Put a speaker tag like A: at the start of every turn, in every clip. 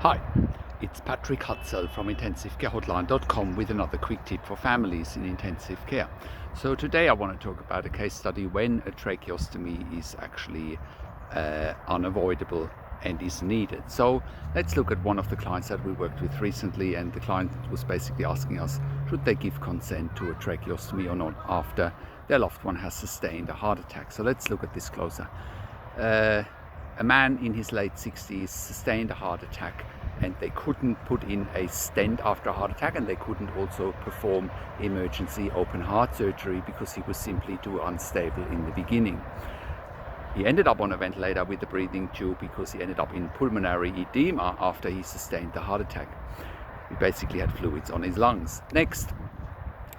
A: Hi, it's Patrick Hutzel from IntensiveCareHotline.com with another quick tip for families in intensive care. So today I want to talk about a case study when a tracheostomy is actually unavoidable and is needed. So let's look at one of the clients that we worked with recently, and the client was basically asking us, should they give consent to a tracheostomy or not after their loved one has sustained a heart attack. So let's look at this closer. A man in his late 60s sustained a heart attack, and they couldn't put in a stent after a heart attack, and they couldn't also perform emergency open heart surgery because he was simply too unstable in the beginning. He ended up on a ventilator with a breathing tube because he ended up in pulmonary edema after he sustained the heart attack. He basically had fluids on his lungs. Next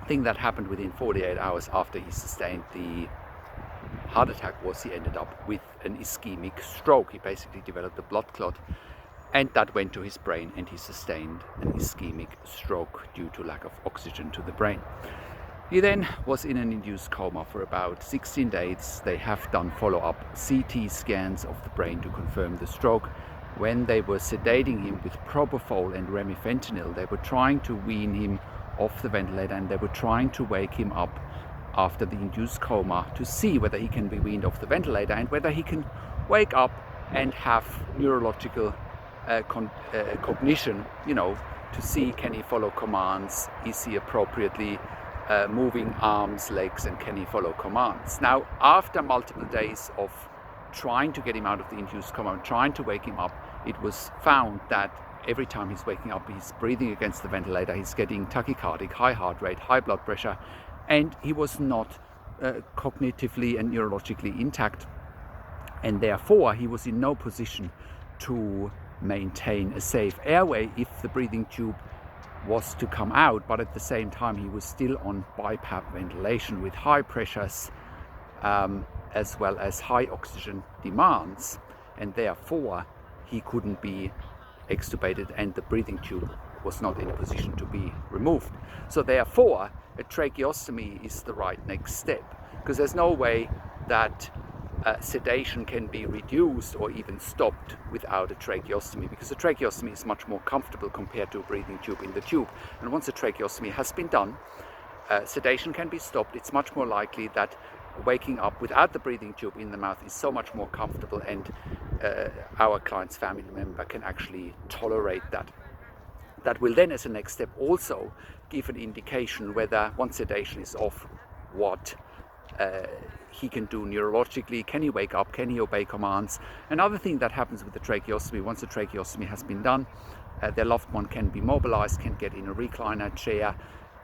A: thing that happened within 48 hours after he sustained the heart attack was he ended up with an ischemic stroke. He basically developed a blood clot, and that went to his brain, and he sustained an ischemic stroke due to lack of oxygen to the brain. He then was in an induced coma for about 16 days. They have done follow-up CT scans of the brain to confirm the stroke. When they were sedating him with propofol and remifentanil, they were trying to wean him off the ventilator, and they were trying to wake him up after the induced coma to see whether he can be weaned off the ventilator and whether he can wake up and have neurological cognition, to see, can he follow commands, is he appropriately moving arms, legs, and can he follow commands. Now, after multiple days of trying to get him out of the induced coma and trying to wake him up, it was found that every time he's waking up, he's breathing against the ventilator, he's getting tachycardic, high heart rate, high blood pressure, and he was not cognitively and neurologically intact, and therefore he was in no position to maintain a safe airway if the breathing tube was to come out. But at the same time, he was still on BiPAP ventilation with high pressures as well as high oxygen demands, and therefore he couldn't be extubated, and the breathing tube was not in a position to be removed. So therefore, a tracheostomy is the right next step, because there's no way that sedation can be reduced or even stopped without a tracheostomy, because a tracheostomy is much more comfortable compared to a breathing tube in the tube. And once a tracheostomy has been done, sedation can be stopped. It's much more likely that waking up without the breathing tube in the mouth is so much more comfortable, and our client's family member can actually tolerate that. That will then, as a next step, also give an indication whether, once sedation is off, what he can do neurologically. Can he wake up? Can he obey commands? Another thing that happens with the tracheostomy, once the tracheostomy has been done, their loved one can be mobilized, can get in a recliner chair,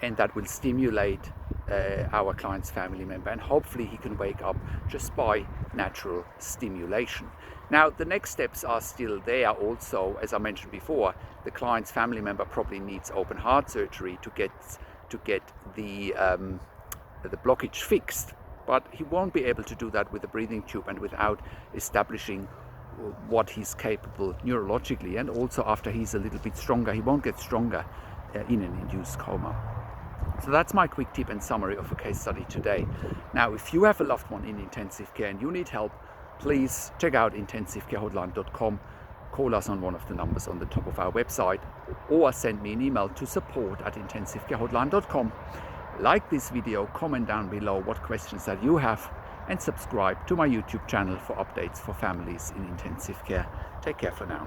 A: and that will stimulate our client's family member, and hopefully he can wake up just by natural stimulation. Now, the next steps are still there also. As I mentioned before, the client's family member probably needs open heart surgery to get the blockage fixed, but he won't be able to do that with a breathing tube and without establishing what he's capable neurologically. And also, after he's a little bit stronger, he won't get stronger in an induced coma. So that's my quick tip and summary of a case study today. Now, if you have a loved one in intensive care and you need help, please check out IntensiveCareHotline.com, call us on one of the numbers on the top of our website, or send me an email to support@IntensiveCareHotline.com. Like this video, comment down below what questions that you have, and subscribe to my YouTube channel for updates for families in intensive care. Take care for now.